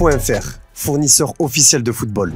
JT.fr, fournisseur officiel de football.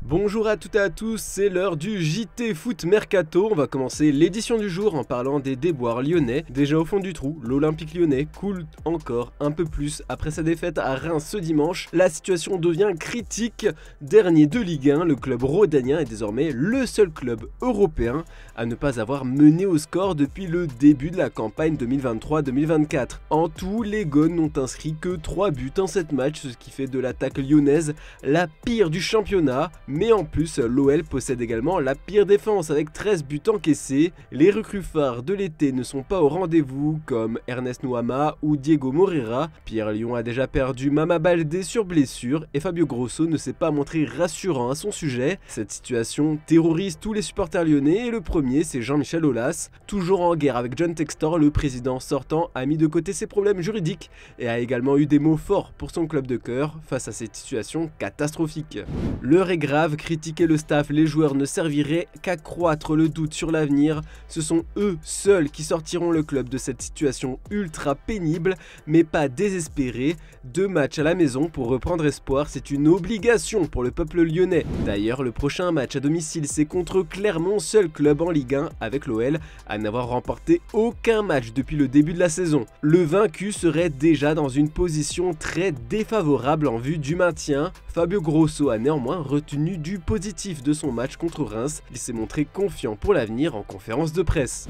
Bonjour à toutes et à tous, c'est l'heure du JT Foot Mercato. On va commencer l'édition du jour en parlant des déboires lyonnais. Déjà au fond du trou, l'Olympique lyonnais coule encore un peu plus après sa défaite à Reims ce dimanche. La situation devient critique. Dernier de Ligue 1, le club rhodanien est désormais le seul club européen à ne pas avoir mené au score depuis le début de la campagne 2023-2024. En tout, les Gones n'ont inscrit que 3 buts en 7 matchs, ce qui fait de l'attaque lyonnaise la pire du championnat. Mais en plus, l'OL possède également la pire défense avec 13 buts encaissés. Les recrues phares de l'été ne sont pas au rendez-vous comme Ernest Nuama ou Diego Moreira. Pierre Lyon a déjà perdu Mama Baldé sur blessure et Fabio Grosso ne s'est pas montré rassurant à son sujet. Cette situation terrorise tous les supporters lyonnais et le premier c'est Jean-Michel Aulas. Toujours en guerre avec John Textor, le président sortant a mis de côté ses problèmes juridiques et a également eu des mots forts pour son club de cœur face à cette situation catastrophique. L'heure est grave. Critiquer le staff, les joueurs ne serviraient qu'accroître le doute sur l'avenir. Ce sont eux seuls qui sortiront le club de cette situation ultra pénible, mais pas désespérée. 2 matchs à la maison pour reprendre espoir, c'est une obligation pour le peuple lyonnais. D'ailleurs, le prochain match à domicile, c'est contre Clermont, seul club en Ligue 1 avec l'OL à n'avoir remporté aucun match depuis le début de la saison. Le vaincu serait déjà dans une position très défavorable en vue du maintien. Fabio Grosso a néanmoins retenu du positif de son match contre Reims. Il s'est montré confiant pour l'avenir en conférence de presse.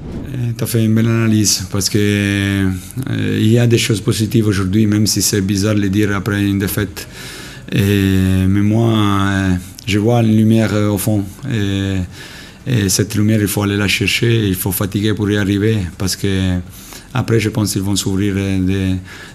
Tu as fait une belle analyse parce qu'il y a des choses positives aujourd'hui, même si c'est bizarre de le dire après une défaite. Mais moi, je vois une lumière au fond. Et cette lumière, il faut aller la chercher, il faut fatiguer pour y arriver parce que après, je pense qu'ils vont s'ouvrir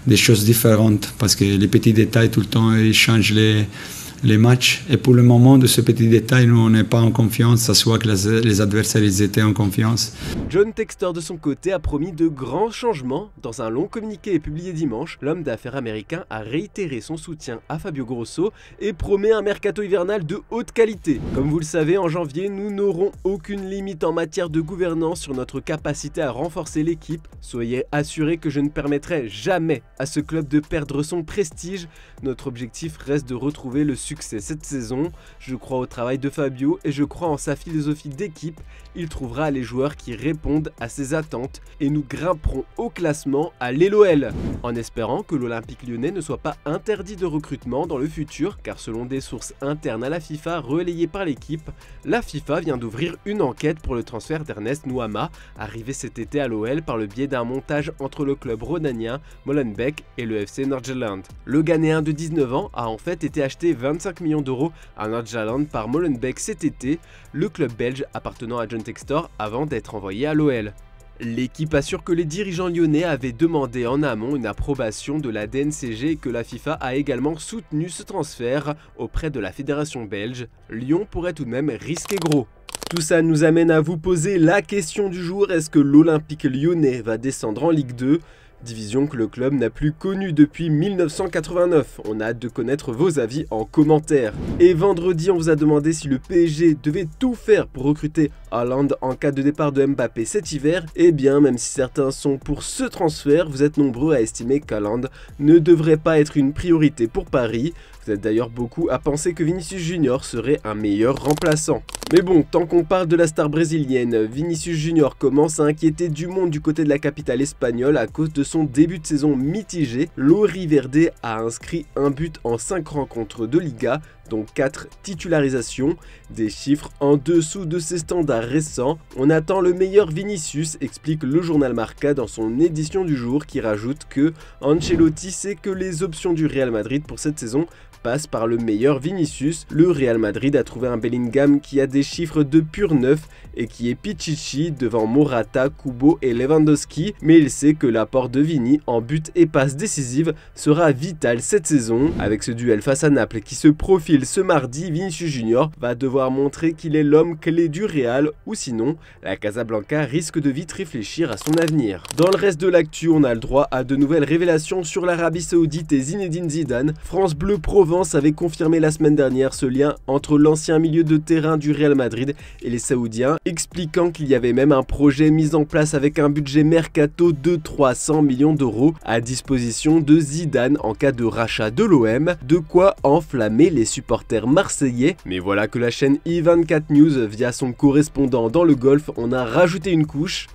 des choses différentes parce que les petits détails, tout le temps, ils changent les matchs. Et pour le moment, de ce petit détail, nous, on n'est pas en confiance. Ça soit que les adversaires, ils étaient en confiance. John Textor, de son côté, a promis de grands changements. Dans un long communiqué publié dimanche, l'homme d'affaires américain a réitéré son soutien à Fabio Grosso et promet un mercato hivernal de haute qualité. Comme vous le savez, en janvier, nous n'aurons aucune limite en matière de gouvernance sur notre capacité à renforcer l'équipe. Soyez assurés que je ne permettrai jamais à ce club de perdre son prestige. Notre objectif reste de retrouver le succès cette saison. Je crois au travail de Fabio et je crois en sa philosophie d'équipe. Il trouvera les joueurs qui répondent à ses attentes et nous grimperons au classement à l'LOL. En espérant que l'Olympique lyonnais ne soit pas interdit de recrutement dans le futur, car selon des sources internes à la FIFA relayées par l'équipe, la FIFA vient d'ouvrir une enquête pour le transfert d'Ernest Nuama, arrivé cet été à l'OL par le biais d'un montage entre le club rhodanien Molenbeek et le FC Nordjylland. Le Ghanéen de 19 ans a en fait été acheté 25 millions d'euros à Nordjylland par Molenbeek cet été, le club belge appartenant à John Textor avant d'être envoyé à l'OL. L'équipe assure que les dirigeants lyonnais avaient demandé en amont une approbation de la DNCG et que la FIFA a également soutenu ce transfert auprès de la fédération belge. Lyon pourrait tout de même risquer gros. Tout ça nous amène à vous poser la question du jour, est-ce que l'Olympique lyonnais va descendre en Ligue 2 ? Division que le club n'a plus connue depuis 1989. On a hâte de connaître vos avis en commentaire. Et vendredi, on vous a demandé si le PSG devait tout faire pour recruter Haaland en cas de départ de Mbappé cet hiver. Eh bien, même si certains sont pour ce transfert, vous êtes nombreux à estimer qu'Haaland ne devrait pas être une priorité pour Paris. Vous êtes d'ailleurs beaucoup à penser que Vinicius Junior serait un meilleur remplaçant. Mais bon, tant qu'on parle de la star brésilienne, Vinicius Junior commence à inquiéter du monde du côté de la capitale espagnole à cause de son début de saison mitigé. L'Oriverde a inscrit un but en 5 rencontres de Liga, dont 4 titularisations, des chiffres en dessous de ses standards récents. On attend le meilleur Vinicius, explique le journal Marca dans son édition du jour, qui rajoute que Ancelotti sait que les options du Real Madrid pour cette saison passe par le meilleur Vinicius. Le Real Madrid a trouvé un Bellingham qui a des chiffres de pur neuf et qui est Pichichi devant Morata, Kubo et Lewandowski, mais il sait que l'apport de Vini en but et passe décisive sera vital cette saison. Avec ce duel face à Naples qui se profile ce mardi, Vinicius Junior va devoir montrer qu'il est l'homme clé du Real, ou sinon la Casablanca risque de vite réfléchir à son avenir. Dans le reste de l'actu, on a le droit à de nouvelles révélations sur l'Arabie Saoudite et Zinedine Zidane. France Bleu Provence Provence avait confirmé la semaine dernière ce lien entre l'ancien milieu de terrain du Real Madrid et les Saoudiens, expliquant qu'il y avait même un projet mis en place avec un budget mercato de 300 millions d'euros à disposition de Zidane en cas de rachat de l'OM, de quoi enflammer les supporters marseillais. Mais voilà que la chaîne i24 News, via son correspondant dans le Golfe, en a rajouté une couche.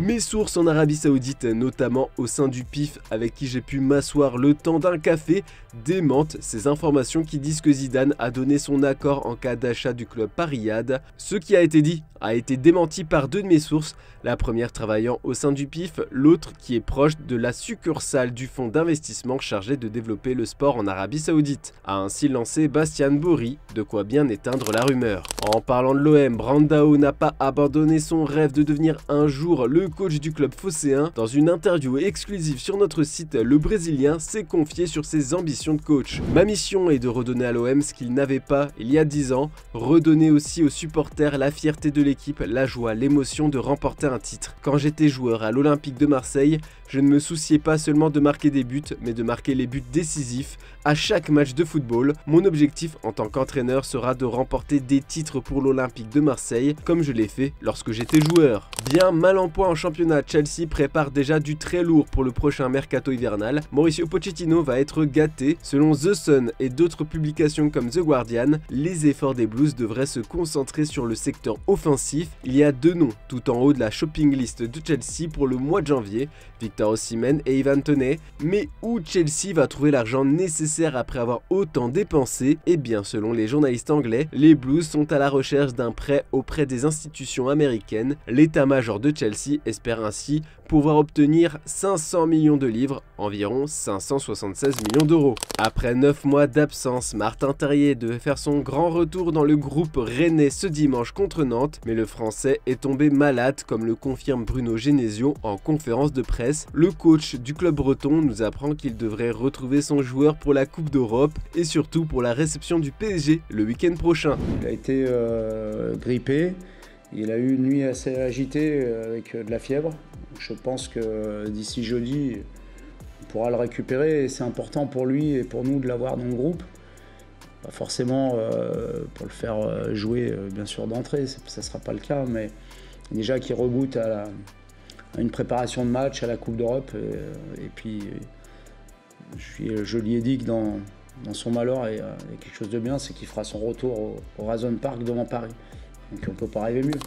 Mes sources en Arabie Saoudite, notamment au sein du PIF avec qui j'ai pu m'asseoir le temps d'un café, démentent ces informations qui disent que Zidane a donné son accord en cas d'achat du club par Riyad. Ce qui a été dit a été démenti par deux de mes sources, la première travaillant au sein du PIF, l'autre qui est proche de la succursale du fonds d'investissement chargé de développer le sport en Arabie Saoudite, a ainsi lancé Bastian Bory, de quoi bien éteindre la rumeur. En parlant de l'OM, Brandao n'a pas abandonné son rêve de devenir un jour le coach du club phocéen. Dans une interview exclusive sur notre site, le Brésilien s'est confié sur ses ambitions de coach. Ma mission est de redonner à l'OM ce qu'il n'avait pas il y a 10 ans, redonner aussi aux supporters la fierté de l'équipe, la joie, l'émotion de remporter un titre. Quand j'étais joueur à l'Olympique de Marseille, je ne me souciais pas seulement de marquer des buts, mais de marquer les buts décisifs à chaque match de football. Mon objectif en tant qu'entraîneur sera de remporter des titres pour l'Olympique de Marseille, comme je l'ai fait lorsque j'étais joueur. Bien mal en point en championnat, Chelsea prépare déjà du très lourd pour le prochain mercato hivernal. Mauricio Pochettino va être gâté. Selon The Sun et d'autres publications comme The Guardian, les efforts des Blues devraient se concentrer sur le secteur offensif. Il y a deux noms tout en haut de la shopping list de Chelsea pour le mois de janvier, Victor Osimhen et Ivan Toney. Mais où Chelsea va trouver l'argent nécessaire après avoir autant dépensé? Eh bien, selon les journalistes anglais, les Blues sont à la recherche d'un prêt auprès des institutions américaines. L'état-major de Chelsea espère ainsi pouvoir obtenir 500 millions de livres, environ 576 millions d'euros. Après 9 mois d'absence, Martin Terrier devait faire son grand retour dans le groupe rennais ce dimanche contre Nantes, mais le Français est tombé malade, comme le confirme Bruno Genesio en conférence de presse. Le coach du club breton nous apprend qu'il devrait retrouver son joueur pour la Coupe d'Europe et surtout pour la réception du PSG le week-end prochain. Il a été grippé, il a eu une nuit assez agitée avec de la fièvre. Je pense que d'ici jeudi, on pourra le récupérer et c'est important pour lui et pour nous de l'avoir dans le groupe. Pas forcément pour le faire jouer bien sûr d'entrée, ça ne sera pas le cas, mais déjà qu'il reboot à une préparation de match à la Coupe d'Europe. Et puis je lui ai dit que dans son malheur, il y a quelque chose de bien, c'est qu'il fera son retour au Razon Park devant Paris. Donc on ne peut pas rêver mieux.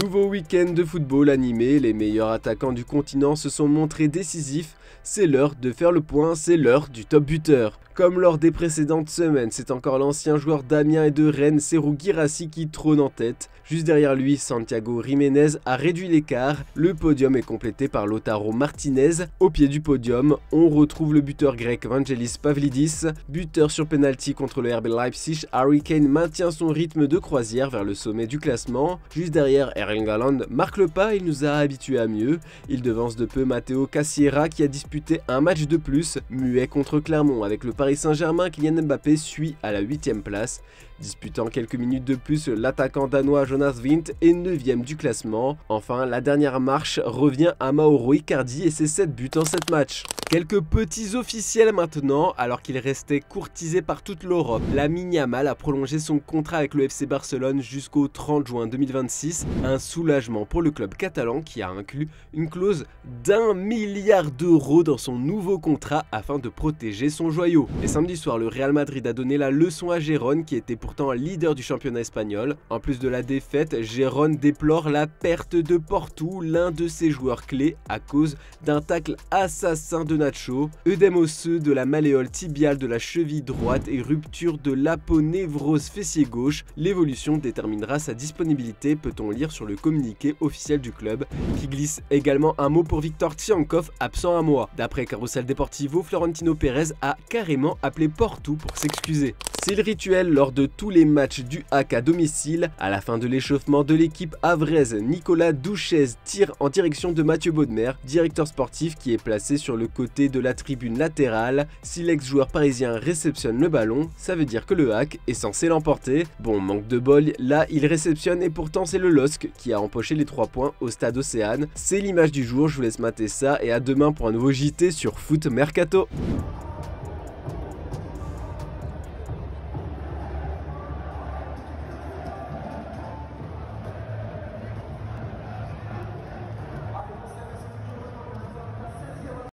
Nouveau week-end de football animé, les meilleurs attaquants du continent se sont montrés décisifs. C'est l'heure de faire le point, c'est l'heure du top buteur. Comme lors des précédentes semaines, c'est encore l'ancien joueur d'Amiens et de Rennes, Serhou Guirassy, qui trône en tête. Juste derrière lui, Santiago Jiménez a réduit l'écart. Le podium est complété par Lautaro Martinez. Au pied du podium, on retrouve le buteur grec Vangelis Pavlidis. Buteur sur penalty contre le RB Leipzig, Harry Kane maintient son rythme de croisière vers le sommet du classement. Juste derrière, Erling Haaland marque le pas, il nous a habitués à mieux. Il devance de peu Matteo Cassiera qui a disputé un match de plus, muet contre Clermont avec le Paris Saint-Germain. Kylian Mbappé suit à la 8e place. Disputant quelques minutes de plus, l'attaquant danois Jonas Wind est 9e du classement. Enfin, la dernière marche revient à Mauro Icardi et ses 7 buts en 7 matchs. Quelques petits officiels maintenant, alors qu'il restait courtisé par toute l'Europe. Lamine Yamal a prolongé son contrat avec le FC Barcelone jusqu'au 30 juin 2026. Un soulagement pour le club catalan qui a inclus une clause d'1 milliard d'euros dans son nouveau contrat afin de protéger son joyau. Et samedi soir, le Real Madrid a donné la leçon à Gérone qui était pourtant leader du championnat espagnol. En plus de la défaite, Gérone déplore la perte de Porto, l'un de ses joueurs clés, à cause d'un tacle assassin de Nacho, œdème osseux de la malléole tibiale de la cheville droite et rupture de l'aponévrose fessier gauche. L'évolution déterminera sa disponibilité, peut-on lire sur le communiqué officiel du club, qui glisse également un mot pour Victor Tsiankov, absent un mois. D'après Carrousel Deportivo, Florentino Pérez a carrément appelé Porto pour s'excuser. C'est le rituel lors de tous les matchs du HAC à domicile. À la fin de l'échauffement de l'équipe havraise, Nicolas Douchez tire en direction de Mathieu Baudemer, directeur sportif qui est placé sur le côté de la tribune latérale. Si l'ex-joueur parisien réceptionne le ballon, ça veut dire que le HAC est censé l'emporter. Bon, manque de bol, là il réceptionne et pourtant c'est le LOSC qui a empoché les 3 points au stade Océane. C'est l'image du jour, je vous laisse mater ça et à demain pour un nouveau JT sur Foot Mercato.